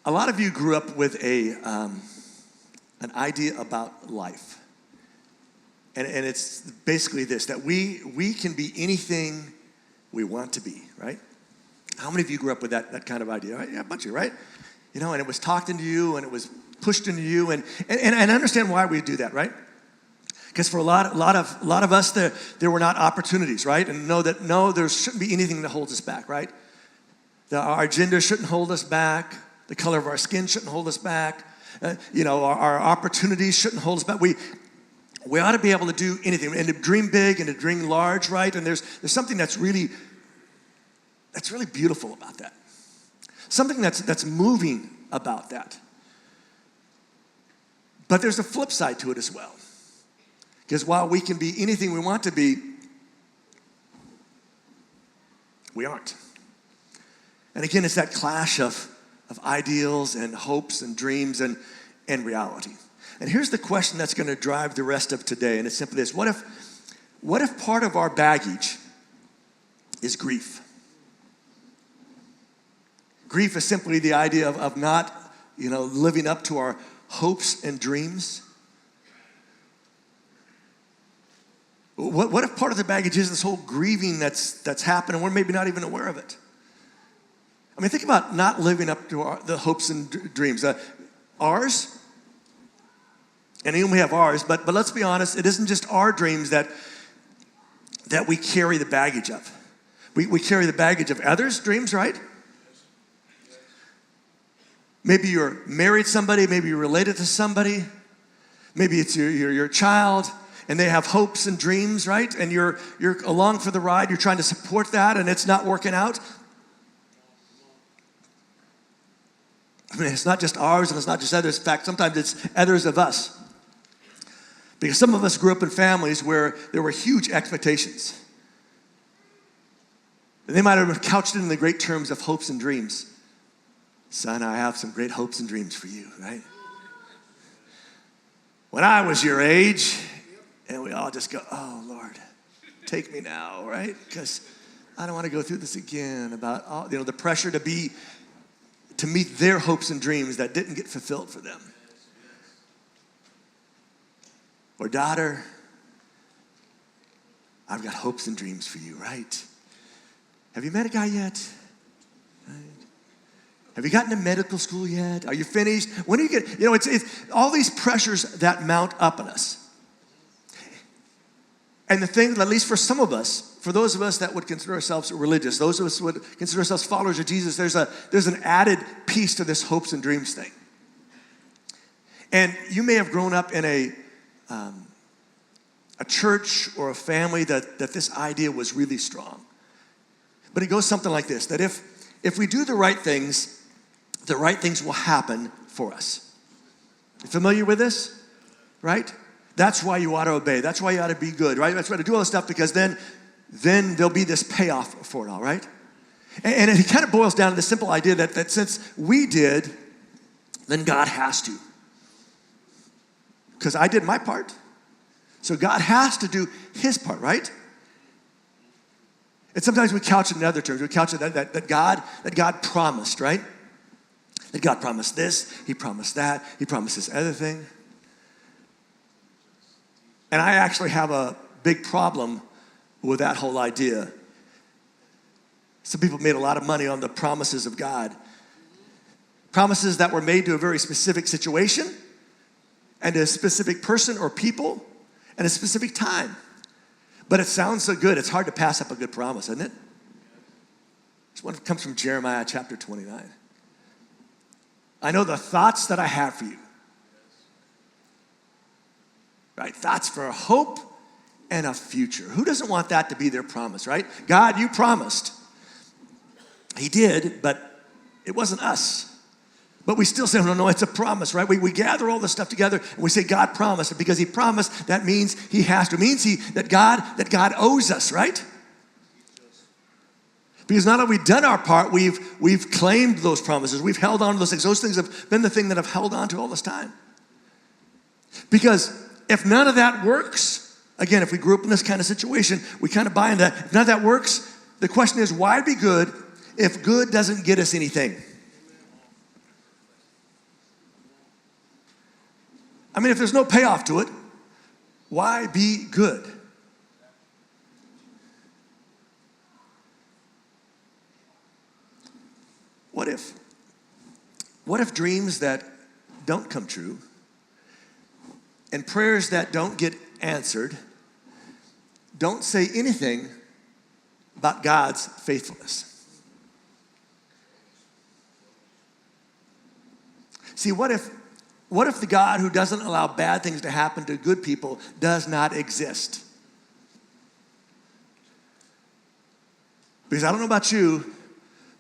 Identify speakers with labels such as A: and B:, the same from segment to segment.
A: A lot of you grew up with an idea about life. And it's basically this, that we can be anything we want to be, right? How many of you grew up with that kind of idea? Right? Yeah, a bunch of you, right? You know, and it was talked into you, and it was pushed into you, and I understand why we do that, right? Because for a lot of us, there were not opportunities, right? And know that, no, there shouldn't be anything that holds us back, right? Our gender shouldn't hold us back. The color of our skin shouldn't hold us back. Our opportunities shouldn't hold us back. We ought to be able to do anything, and to dream big and to dream large, right? And there's something that's really beautiful about that. Something that's moving about that. But there's a flip side to it as well. Because while we can be anything we want to be, we aren't. And again, it's that clash of ideals and hopes and dreams and reality. And here's the question that's going to drive the rest of today, and it's simply this. What if part of our baggage is grief? Grief is simply the idea of not, living up to our hopes and dreams. What if part of the baggage is this whole grieving that's happening, and we're maybe not even aware of it? I mean, think about not living up to the hopes and dreams. Ours, and even we have ours, but let's be honest, it isn't just our dreams that we carry the baggage of. We carry the baggage of others' dreams, right? Maybe you're married to somebody, maybe you're related to somebody, maybe it's your child, and they have hopes and dreams, right? And you're along for the ride, you're trying to support that, and it's not working out. I mean, it's not just ours, and it's not just others. In fact, sometimes it's others of us. Because some of us grew up in families where there were huge expectations. And they might have couched it in the great terms of hopes and dreams. Son, I have some great hopes and dreams for you, right? When I was your age, and we all just go, oh, Lord, take me now, right? Because I don't want to go through this again about all, the pressure to meet their hopes and dreams that didn't get fulfilled for them. Or daughter, I've got hopes and dreams for you, right? Have you met a guy yet? Right. Have you gotten to medical school yet? Are you finished? When do you get, it's all these pressures that mount up on us. And the thing, at least for some of us, for those of us that would consider ourselves religious, those of us who would consider ourselves followers of Jesus, there's an added piece to this hopes and dreams thing. And you may have grown up in a church or a family that this idea was really strong. But it goes something like this, that if we do the right things will happen for us. You familiar with this? Right? That's why you ought to obey. That's why you ought to be good, right? That's why to do all this stuff, because then there'll be this payoff for it all, right? And it kind of boils down to the simple idea that since we did, then God has to. Because I did my part. So God has to do his part, right? And sometimes we couch it in other terms. We couch it that God promised, right? That God promised this, he promised that, he promised this other thing. And I actually have a big problem with that whole idea. Some people made a lot of money on the promises of God. Promises that were made to a very specific situation and a specific person or people and a specific time. But it sounds so good, it's hard to pass up a good promise, isn't it? This one comes from Jeremiah chapter 29. I know the thoughts that I have for you. Right? Thoughts for a hope and a future. Who doesn't want that to be their promise, right? God, you promised. He did, but it wasn't us. But we still say, no, it's a promise, right? We gather all this stuff together and we say, God promised. And because he promised, that means he has to. It means that God owes us, right? Because not only have we done our part, we've claimed those promises. We've held on to those things. Those things have been the thing that I've held on to all this time. Because if none of that works, again, if we grew up in this kind of situation, we kind of buy into that. If none of that works, the question is, why be good if good doesn't get us anything? I mean, if there's no payoff to it, why be good? What if dreams that don't come true and prayers that don't get answered don't say anything about God's faithfulness? See, what if the God who doesn't allow bad things to happen to good people does not exist? Because I don't know about you,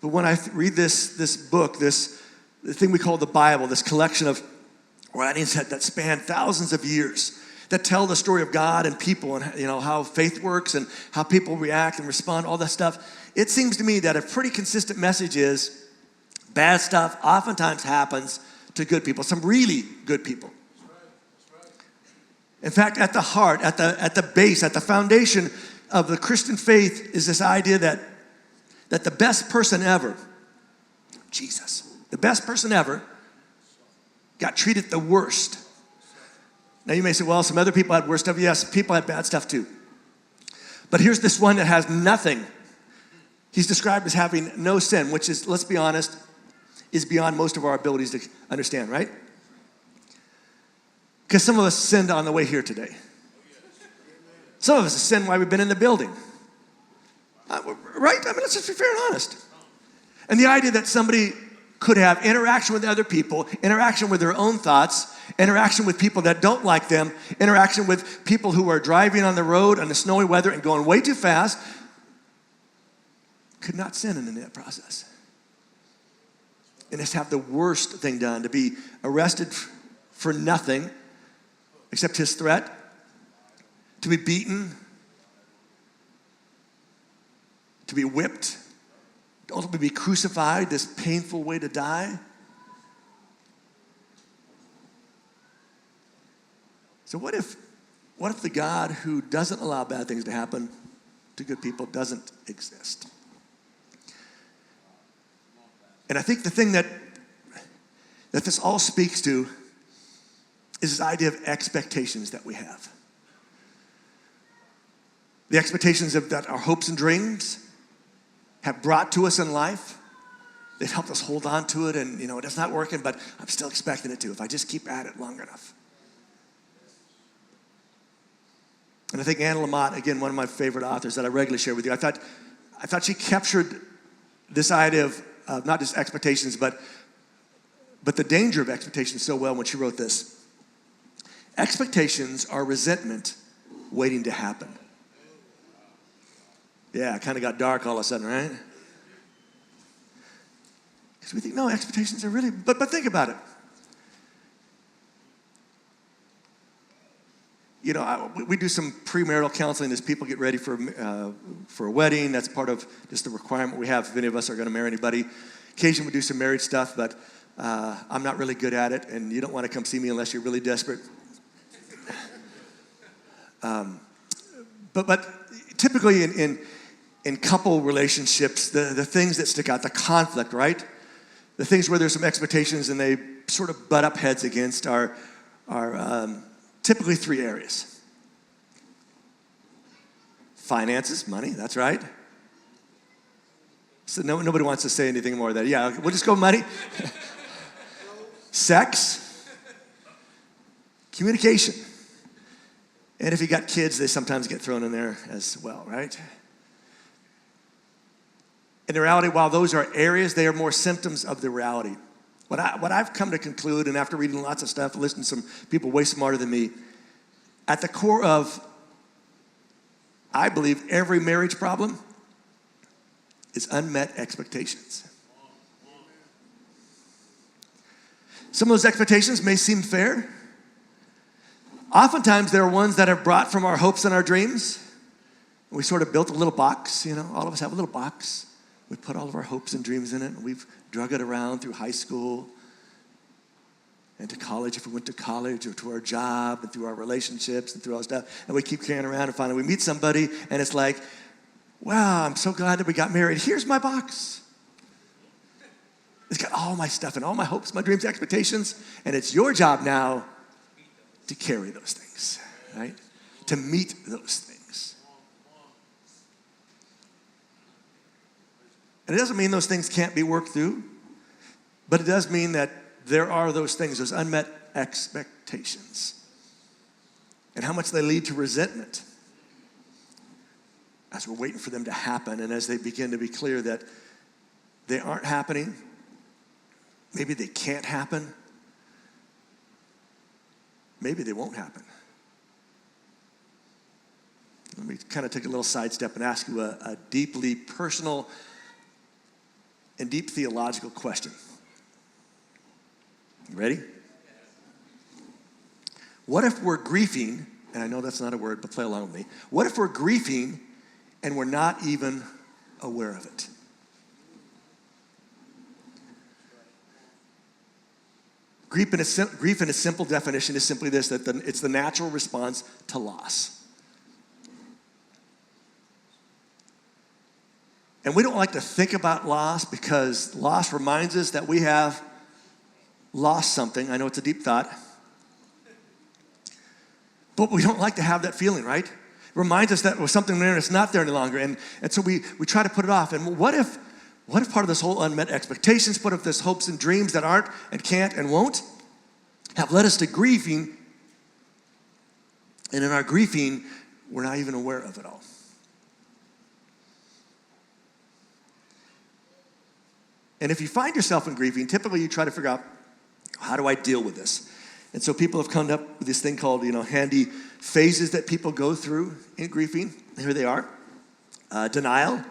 A: but when I read this book, the thing we call the Bible, this collection of writings that span thousands of years, that tell the story of God and people and how faith works and how people react and respond, all that stuff, it seems to me that a pretty consistent message is bad stuff oftentimes happens to good people, some really good people. In fact, at the heart, at the base, at the foundation of the Christian faith is this idea that the best person ever, Jesus, the best person ever, got treated the worst. Now you may say, well, some other people had worse stuff. Yes, people had bad stuff too. But here's this one that has nothing. He's described as having no sin, which is, let's be honest, is beyond most of our abilities to understand, right? Because some of us sinned on the way here today. Some of us have sinned while we've been in the building. Right? I mean, let's just be fair and honest. And the idea that somebody could have interaction with other people, interaction with their own thoughts, interaction with people that don't like them, interaction with people who are driving on the road in the snowy weather and going way too fast, could not sin in that process. And just have the worst thing done, to be arrested for nothing except his threat, to be beaten, to be whipped, to ultimately be crucified, this painful way to die. So what if the God who doesn't allow bad things to happen to good people doesn't exist? And I think the thing that this all speaks to is this idea of expectations that we have. The expectations that our hopes and dreams have brought to us in life. They've helped us hold on to it, and it's not working, but I'm still expecting it to if I just keep at it long enough. And I think Anne Lamott, again, one of my favorite authors that I regularly share with you, I thought she captured this idea of not just expectations, but the danger of expectations so well when she wrote this. Expectations are resentment waiting to happen. Yeah, it kind of got dark all of a sudden, right? Because we think, no, expectations are really, but think about it. We do some premarital counseling as people get ready for a wedding. That's part of just the requirement we have if any of us are going to marry anybody. Occasionally we do some married stuff, but I'm not really good at it, and you don't want to come see me unless you're really desperate. But typically in couple relationships, the things that stick out, the conflict, right? The things where there's some expectations and they sort of butt up heads against are typically three areas. Finances, money, that's right. So nobody wants to say anything more than that. Yeah, we'll just go money. Sex, communication. And if you got kids, they sometimes get thrown in there as well, right? In reality, while those are areas, they are more symptoms of the reality. What I've come to conclude, and after reading lots of stuff, listening to some people way smarter than me, at the core of, I believe, every marriage problem is unmet expectations. Some of those expectations may seem fair. Oftentimes, there are ones that are brought from our hopes and our dreams. We sort of built a little box, all of us have a little box. We put all of our hopes and dreams in it, and we've drug it around through high school and to college if we went to college, or to our job and through our relationships and through all that stuff. And we keep carrying around, and finally we meet somebody, and it's like, wow, I'm so glad that we got married. Here's my box. It's got all my stuff and all my hopes, my dreams, expectations, and it's your job now to carry those things, right? To meet those things. And it doesn't mean those things can't be worked through, but it does mean that there are those things, those unmet expectations, and how much they lead to resentment as we're waiting for them to happen, and as they begin to be clear that they aren't happening, maybe they can't happen, maybe they won't happen. Let me kind of take a little sidestep and ask you a deeply personal and deep theological question. You ready? What if we're grieving, and I know that's not a word, but play along with me. What if we're grieving and we're not even aware of it? Grief in a simple definition is simply this, that it's the natural response to loss. And we don't like to think about loss because loss reminds us that we have lost something. I know it's a deep thought. But we don't like to have that feeling, right? It reminds us that there was something there and it's not there any longer. And so we try to put it off. And what if part of this whole unmet expectations, what if this hopes and dreams that aren't and can't and won't have led us to grieving, and in our grieving, we're not even aware of it all. And if you find yourself in grieving, typically you try to figure out, how do I deal with this? And so people have come up with this thing called, handy phases that people go through in grieving. Here they are. Denial.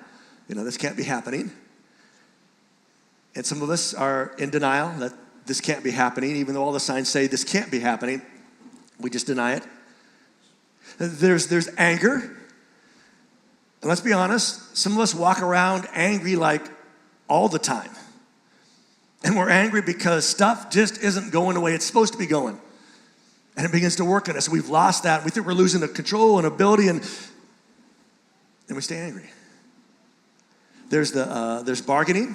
A: This can't be happening. And some of us are in denial that this can't be happening, even though all the signs say this can't be happening. We just deny it. There's anger. And let's be honest, some of us walk around angry like all the time. And we're angry because stuff just isn't going the way it's supposed to be going. And it begins to work on us. We've lost that. We think we're losing the control and ability, and we stay angry. There's bargaining.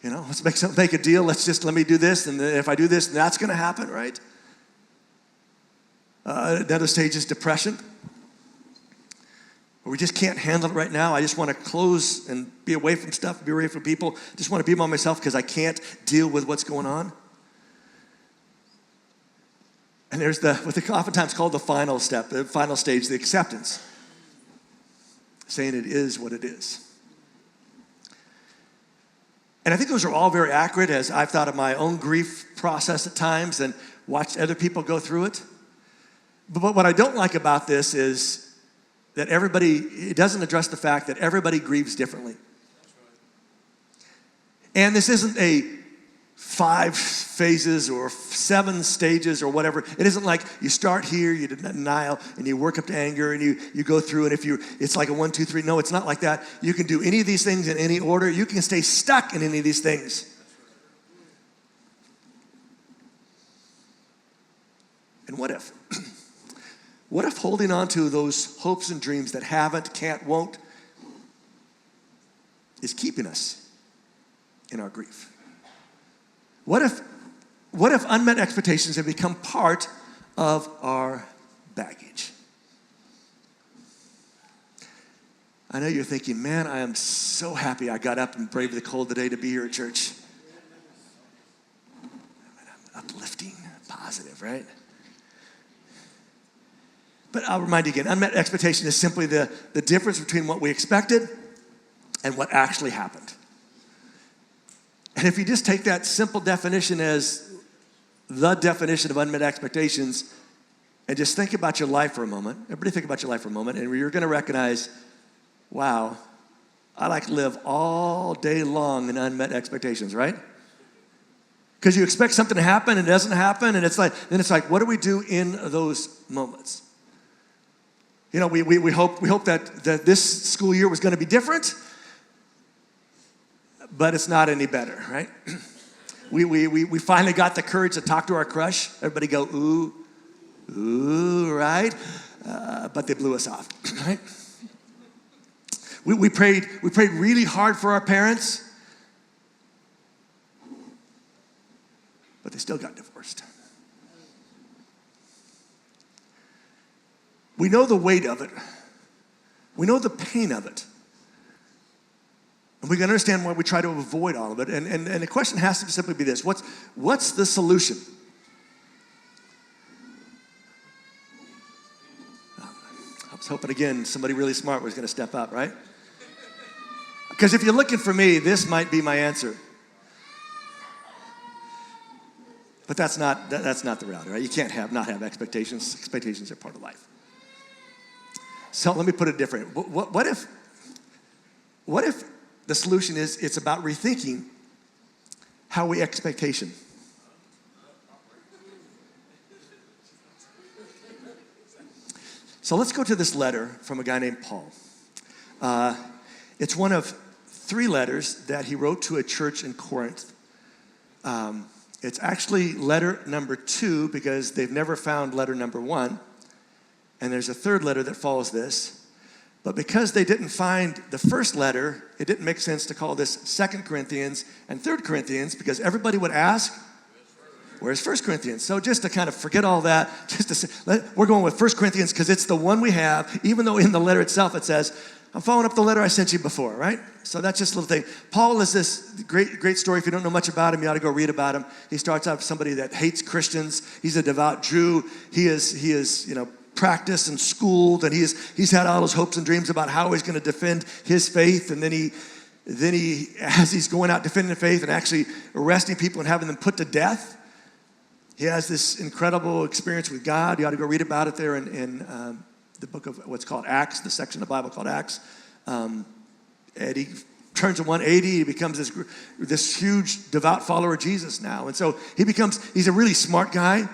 A: Let's make a deal. Let me do this, and if I do this, that's going to happen, right? Another stage is depression. We just can't handle it right now. I just want to close and be away from stuff, be away from people. Just want to be by myself because I can't deal with what's going on. And there's what they oftentimes call the final step, the final stage, the acceptance. Saying it is what it is. And I think those are all very accurate as I've thought of my own grief process at times and watched other people go through it. But what I don't like about this is that it doesn't address the fact that everybody grieves differently. And this isn't a 5 phases or 7 stages or whatever. It isn't like you start here, you denial, and you work up to anger, and you go through, and it's like a 1, 2, 3. No, it's not like that. You can do any of these things in any order. You can stay stuck in any of these things. And what if? What if holding on to those hopes and dreams that haven't, can't, won't, is keeping us in our grief? What if unmet expectations have become part of our baggage? I know you're thinking, man, I am so happy I got up and braved the cold today to be here at church. I'm uplifting, positive, right? But I'll remind you again, unmet expectation is simply the difference between what we expected and what actually happened. And if you just take that simple definition as the definition of unmet expectations and just think about your life for a moment, everybody think about your life for a moment, and you're going to recognize, wow, I live all day long in unmet expectations, right? Because you expect something to happen and it doesn't happen, and it's like, what do we do in those moments? We hope that this school year was going to be different, but it's not any better, right? We finally got the courage to talk to our crush. Everybody go, ooh, right? But they blew us off, right? We prayed really hard for our parents, but they still got divorced. We know the weight of it. We know the pain of it. And we can understand why we try to avoid all of it. And the question has to simply be this. What's the solution? I was hoping, again, somebody really smart was going to step up, right? Because if you're looking for me, this might be my answer. But that's not the reality, right? You can't not have expectations. Expectations are part of life. So let me put it different. What if the solution is it's about rethinking how we expectation? So let's go to this letter from a guy named Paul. It's one of 3 letters that he wrote to a church in Corinth. It's actually letter number 2 because they've never found letter number 1. And there's a 3rd letter that follows this. But because they didn't find the first letter, it didn't make sense to call this 2 Corinthians and 3 Corinthians because everybody would ask, where's 1 Corinthians? So just to kind of forget all that, we're going with 1 Corinthians because it's the one we have, even though in the letter itself it says, I'm following up the letter I sent you before, right? So that's just a little thing. Paul is this great story. If you don't know much about him, you ought to go read about him. He starts out as somebody that hates Christians. He's a devout Jew. He is practiced and schooled, and he's had all those hopes and dreams about how he's going to defend his faith. And then he, as he's going out defending the faith and actually arresting people and having them put to death, he has this incredible experience with God. You ought to go read about it there in the book of what's called Acts, the section of the Bible called Acts. And he turns to 180. He becomes this huge devout follower of Jesus now. And so he's a really smart guy.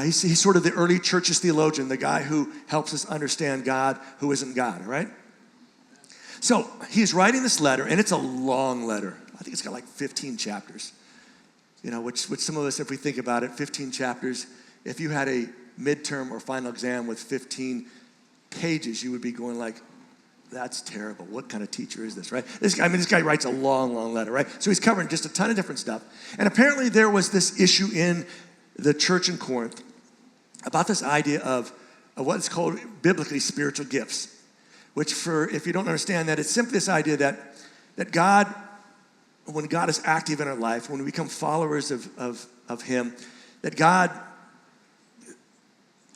A: He's sort of the early church's theologian, the guy who helps us understand God who isn't God, right? So he's writing this letter, and it's a long letter. I think it's got like 15 chapters. Which some of us, if we think about it, 15 chapters, if you had a midterm or final exam with 15 pages, you would be going like, that's terrible. What kind of teacher is this, right? This guy writes a long, long letter, right? So he's covering just a ton of different stuff. And apparently there was this issue in the church in Corinth about this idea of what's called biblically spiritual gifts, which if you don't understand that, it's simply this idea that God, when God is active in our life, when we become followers of Him, that God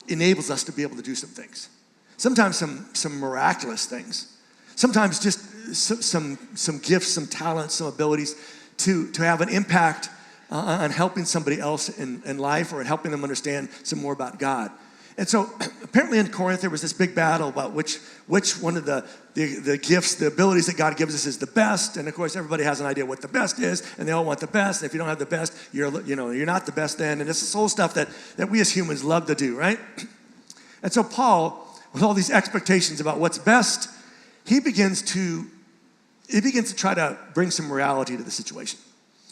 A: enables us to be able to do some things. Sometimes some miraculous things. Sometimes just some gifts, some talents, some abilities to have an impact on helping somebody else in life or in helping them understand some more about God. And so apparently in Corinth there was this big battle about which one of the gifts, the abilities that God gives us is the best. And of course everybody has an idea what the best is, and they all want the best. And if you don't have the best, you're not the best then. And it's this whole stuff that we as humans love to do, right? And so Paul, with all these expectations about what's best, he begins to try to bring some reality to the situation.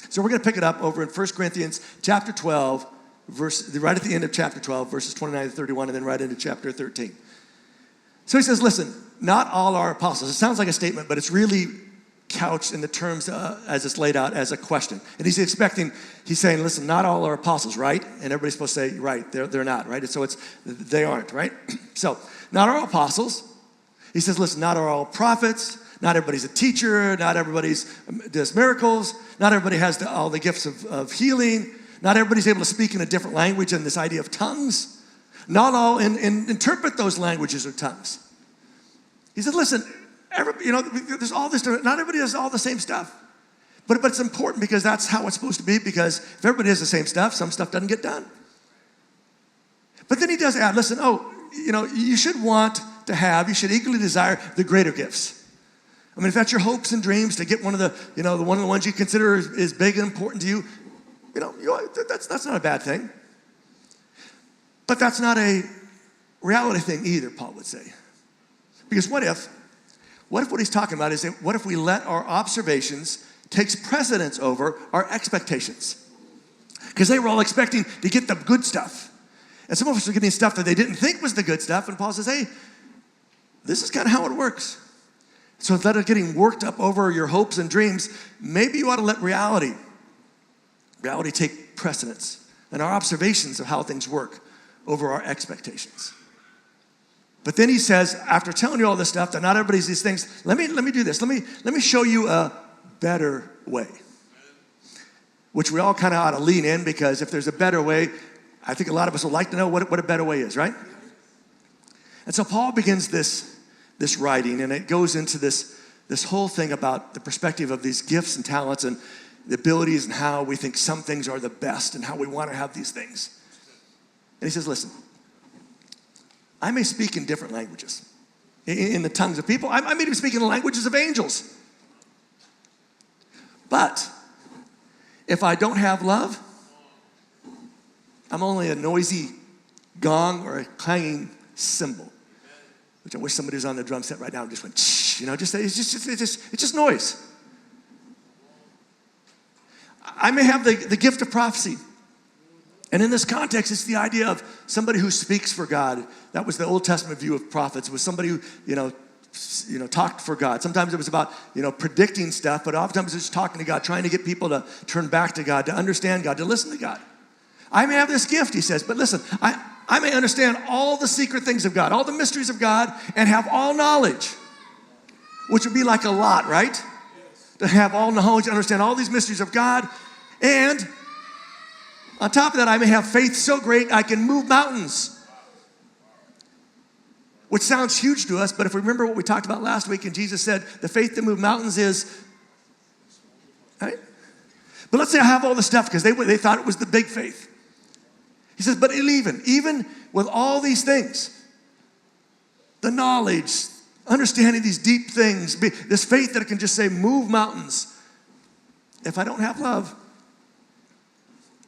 A: So we're going to pick it up over in 1 Corinthians chapter 12, right at the end of chapter 12, verses 29 to 31, and then right into chapter 13. So he says, listen, not all are apostles. It sounds like a statement, but it's really couched in the terms as it's laid out as a question. And he's saying, listen, not all are apostles, right? And everybody's supposed to say, right, they're not, right? And so they aren't, right? So, not all apostles. He says, listen, not all prophets. Not everybody's a teacher. Not everybody does miracles. Not everybody has all the gifts of healing. Not everybody's able to speak in a different language and this idea of tongues. Not all interpret those languages or tongues. He said, listen, there's all this, not everybody does all the same stuff. But it's important because that's how it's supposed to be, because if everybody does the same stuff, some stuff doesn't get done. But then he does add, listen, you should you should eagerly desire the greater gifts. I mean, if that's your hopes and dreams to get one of the ones you consider is big and important to you, that's not a bad thing. But that's not a reality thing either, Paul would say. Because what if what he's talking about is that what if we let our observations takes precedence over our expectations? Because they were all expecting to get the good stuff. And some of us are getting stuff that they didn't think was the good stuff. And Paul says, hey, this is kind of how it works. So instead of getting worked up over your hopes and dreams, maybe you ought to let reality take precedence and our observations of how things work over our expectations. But then he says, after telling you all this stuff, that not everybody's these things, let me do this. Let me show you a better way. Which we all kind of ought to lean in, because if there's a better way, I think a lot of us would like to know what a better way is, right? And so Paul begins this writing, and it goes into this whole thing about the perspective of these gifts and talents and the abilities and how we think some things are the best and how we want to have these things. And he says, listen, I may speak in different languages, in the tongues of people. I may even speak in the languages of angels. But if I don't have love, I'm only a noisy gong or a clanging cymbal, which I wish somebody was on the drum set right now and just went, shh, it's just noise. I may have the gift of prophecy. And in this context, it's the idea of somebody who speaks for God. That was the Old Testament view of prophets, was somebody who, talked for God. Sometimes it was about, predicting stuff, but oftentimes it's talking to God, trying to get people to turn back to God, to understand God, to listen to God. I may have this gift, he says, but listen, I may understand all the secret things of God, all the mysteries of God, and have all knowledge, which would be like a lot, right? To have all knowledge, understand all these mysteries of God, and on top of that, I may have faith so great I can move mountains. Which sounds huge to us, but if we remember what we talked about last week, and Jesus said, the faith that moves mountains is, right? But let's say I have all the stuff, because they thought it was the big faith. He says, but even with all these things, the knowledge, understanding these deep things, this faith that can just say, move mountains, if I don't have love,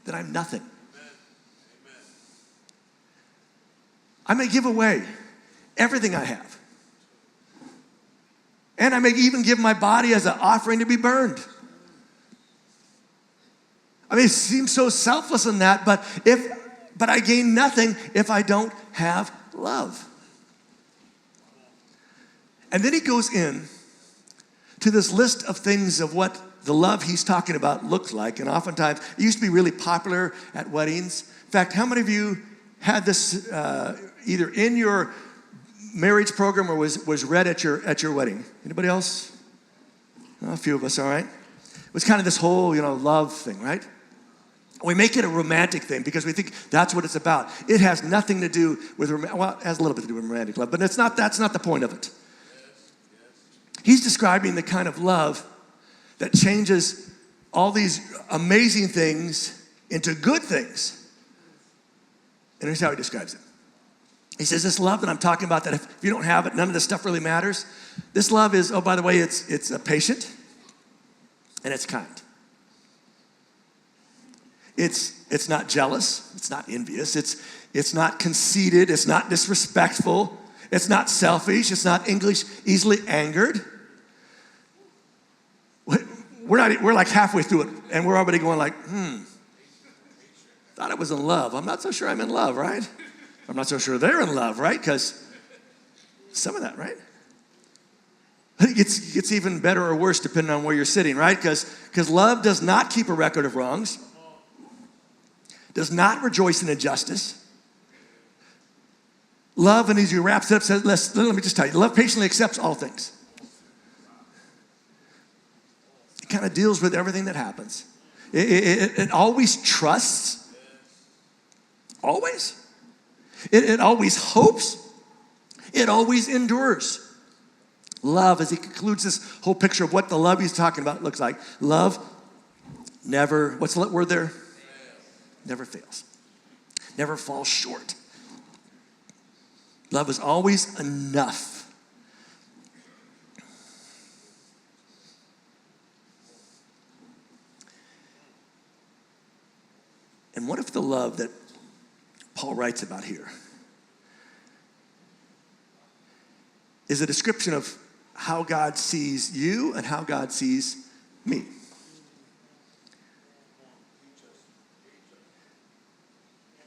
A: then I'm nothing. Amen. I may give away everything I have. And I may even give my body as an offering to be burned. I mean, it seems so selfless in that, but I gain nothing if I don't have love. And then he goes in to this list of things of what the love he's talking about looks like. And oftentimes, it used to be really popular at weddings. In fact, how many of you had this either in your marriage program or was read at your wedding? Anybody else? Oh, a few of us, all right. It was kind of this whole, love thing, right? We make it a romantic thing because we think that's what it's about. It has nothing to do with, it has a little bit to do with romantic love, but that's not the point of it. He's describing the kind of love that changes all these amazing things into good things. And here's how he describes it. He says, this love that I'm talking about, that if you don't have it, none of this stuff really matters. This love is, oh, by the way, it's patient and it's kind. It's not jealous. It's not envious. It's not conceited. It's not disrespectful. It's not selfish. It's not easily angered. We're like halfway through it, and we're already going like, thought I was in love. I'm not so sure I'm in love, right? I'm not so sure they're in love, right? Because some of that, right? It gets even better or worse depending on where you're sitting, right? Because love does not keep a record of wrongs, does not rejoice in injustice. Love, and as he wraps it up, says, let me just tell you, love patiently accepts all things. It kind of deals with everything that happens. It always trusts. Always. It always hopes. It always endures. Love, as he concludes this whole picture of what the love he's talking about looks like. Love never, what's the word there? Never fails. Never falls short. Love is always enough. And what if the love that Paul writes about here is a description of how God sees you and how God sees me?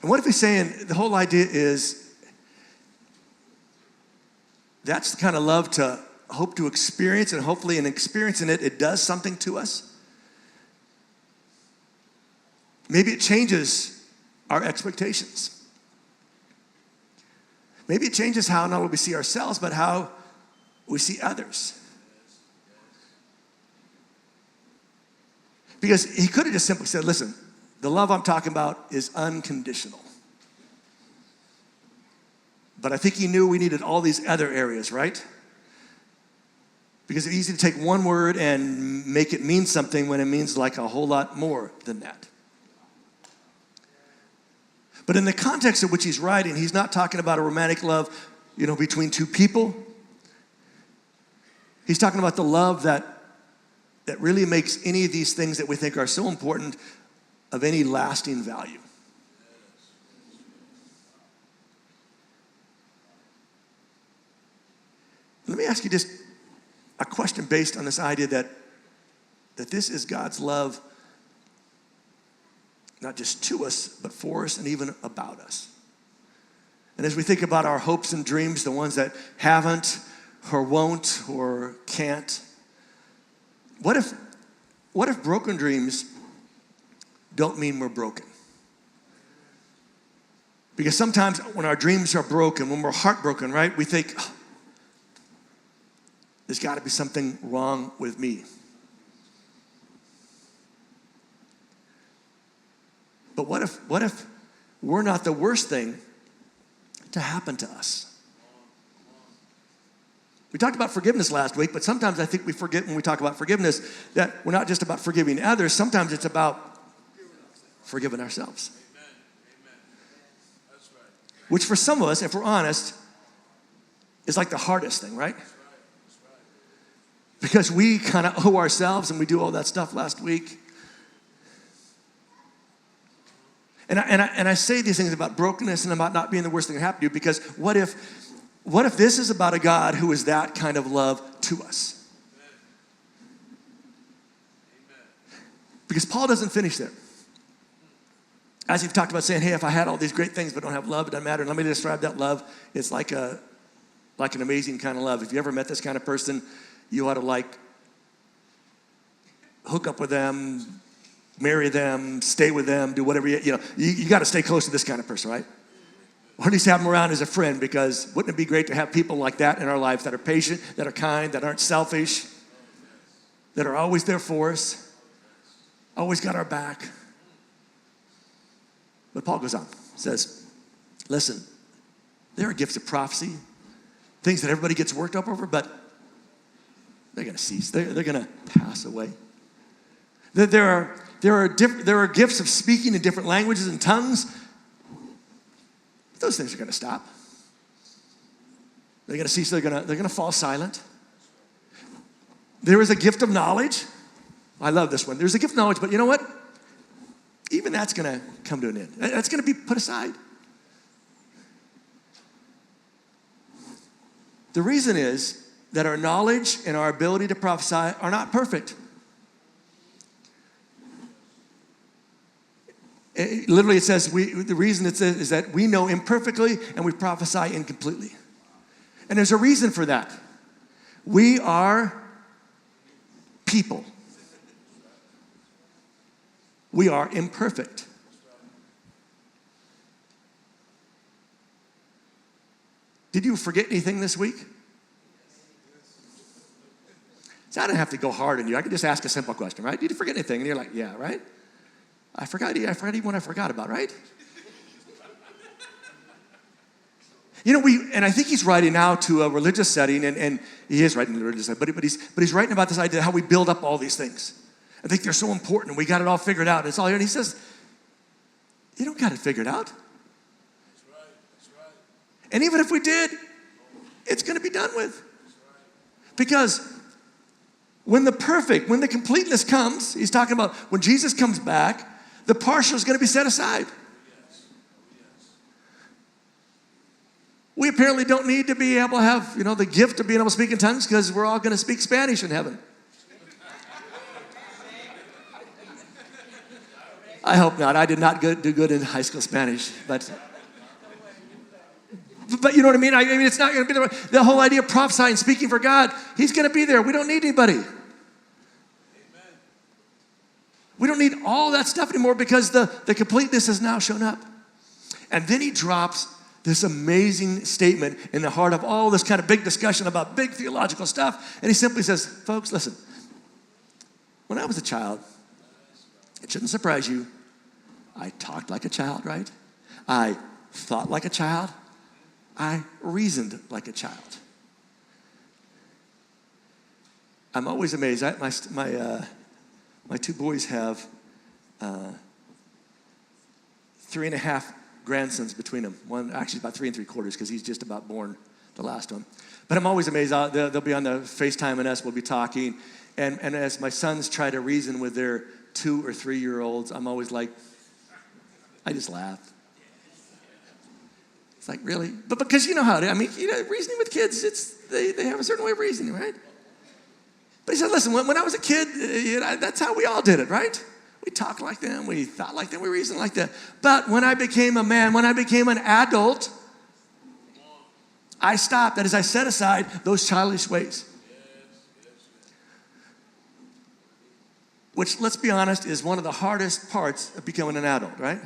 A: And what if he's saying the whole idea is that's the kind of love to hope to experience, and hopefully in experiencing it, it does something to us? Maybe it changes our expectations. maybe it changes how not only we see ourselves, but how we see others. Because he could have just simply said, listen, the love I'm talking about is unconditional. But I think he knew we needed all these other areas, right? Because it's easy to take one word and make it mean something when it means like a whole lot more than that. But in the context of which he's writing, he's not talking about a romantic love, between two people. He's talking about the love that really makes any of these things that we think are so important of any lasting value. Let me ask you just a question based on this idea that this is God's love, not just to us, but for us and even about us. And as we think about our hopes and dreams, the ones that haven't or won't or can't, what if broken dreams don't mean we're broken? Because sometimes when our dreams are broken, when we're heartbroken, right, we think, there's got to be something wrong with me. But what if we're not the worst thing to happen to us? We talked about forgiveness last week, but sometimes I think we forget when we talk about forgiveness that we're not just about forgiving others. Sometimes it's about forgiving ourselves. Amen. That's right. Which for some of us, if we're honest, is like the hardest thing, right? Because we kind of owe ourselves and we do all that stuff last week. And I say these things about brokenness and about not being the worst thing that happened to you because what if this is about a God who is that kind of love to us? Amen. Because Paul doesn't finish there. As you've talked about saying, hey, if I had all these great things but don't have love, it doesn't matter. And let me describe that love. It's like an amazing kind of love. If you ever met this kind of person, you ought to hook up with them, marry them, stay with them, do whatever, you got to stay close to this kind of person, right? Or at least have them around as a friend, because wouldn't it be great to have people like that in our lives that are patient, that are kind, that aren't selfish, that are always there for us, always got our back. But Paul goes on, says, listen, there are gifts of prophecy, things that everybody gets worked up over, but they're going to cease. They're going to pass away. There are gifts of speaking in different languages and tongues. Those things are going to stop. They're going to cease. They're going to fall silent. There is a gift of knowledge. I love this one. There's a gift of knowledge, but you know what? Even that's going to come to an end. That's going to be put aside. The reason is that our knowledge and our ability to prophesy are not perfect. Literally, it says the reason it says is that we know imperfectly and we prophesy incompletely. And there's a reason for that. We are people. We are imperfect. Did you forget anything this week? So I don't have to go hard on you. I can just ask a simple question, right? Did you forget anything? And you're like, yeah, right? I forgot even what I forgot about, right? And I think he's writing now to a religious setting, and he is writing to a religious setting, but he's writing about this idea of how we build up all these things. I think they're so important, and we got it all figured out. It's all here, and he says, you don't got it figured out. That's right. And even if we did, it's going to be done with. Because when the completeness comes, he's talking about when Jesus comes back, the partial is going to be set aside. We apparently don't need to be able to have, the gift of being able to speak in tongues because we're all going to speak Spanish in heaven. I hope not. I did not do good in high school Spanish, but you know what I mean? I mean, it's not going to be the whole idea of prophesying, speaking for God. He's going to be there. We don't need anybody. We don't need all that stuff anymore because the completeness has now shown up. And then he drops this amazing statement in the heart of all this kind of big discussion about big theological stuff. And he simply says, folks, listen, when I was a child, it shouldn't surprise you, I talked like a child, right? I thought like a child. I reasoned like a child. I'm always amazed. My two boys have 3.5 grandsons between them. One actually about 3 3/4 because he's just about born, the last one. But I'm always amazed. They'll be on the FaceTime and us. We'll be talking. And as my sons try to reason with their 2 or 3-year-olds, I'm always like, I just laugh. It's like, really? But because you know how to, reasoning with kids, they have a certain way of reasoning, right? But he said, listen, when I was a kid, that's how we all did it, right? We talked like them, we thought like them, we reasoned like that. But when I became a man, when I became an adult, I stopped. That is, I set aside those childish ways. Which, let's be honest, is one of the hardest parts of becoming an adult, right?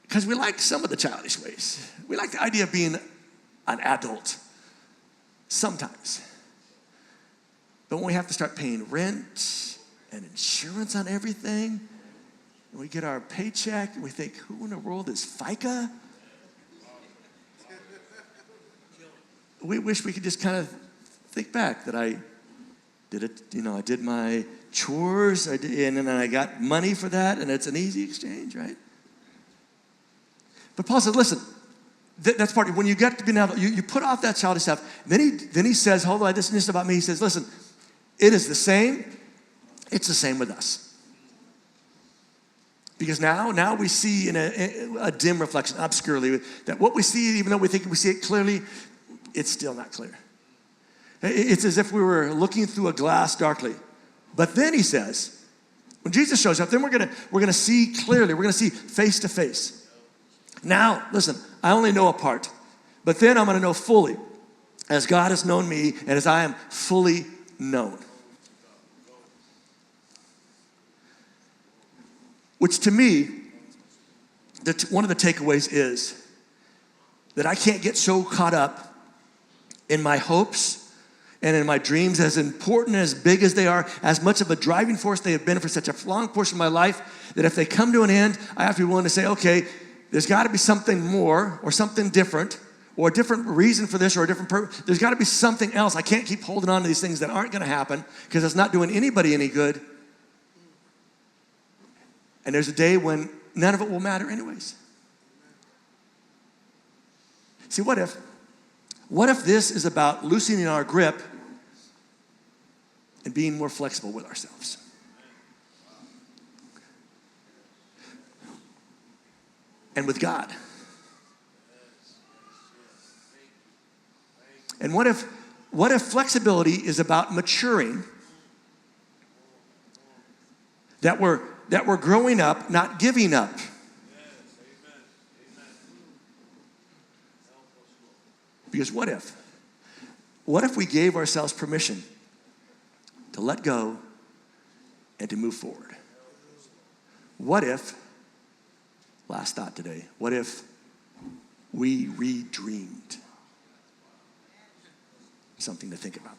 A: Because we like some of the childish ways. We like the idea of being an adult sometimes. But when we have to start paying rent and insurance on everything, and we get our paycheck and we think, who in the world is FICA? We wish we could just kind of think back that I did it, I did my chores, and then I got money for that, and it's an easy exchange, right? But Paul says, listen, that's part of it. When you get to be an adult, you put off that childish stuff. Then he says, hold on, this is about me. He says, listen, it is the same. It's the same with us. Because now we see in a dim reflection, obscurely, that what we see, even though we think we see it clearly, it's still not clear. It's as if we were looking through a glass darkly. But then he says, when Jesus shows up, then we're gonna see clearly. We're gonna see face to face. Now, listen, I only know a part, but then I'm gonna know fully, as God has known me and as I am fully known. Which to me, one of the takeaways is that I can't get so caught up in my hopes and in my dreams, as important, as big as they are, as much of a driving force they have been for such a long portion of my life, that if they come to an end, I have to be willing to say, okay, there's got to be something more or something different or a different reason for this or a different purpose. There's got to be something else. I can't keep holding on to these things that aren't going to happen because it's not doing anybody any good. And there's a day when none of it will matter anyways. See, what if this is about loosening our grip and being more flexible with ourselves? And with God. And what if flexibility is about maturing? That we're growing up, not giving up. Because what if we gave ourselves permission to let go and to move forward? What if, last thought today, what if we redreamed? Something to think about.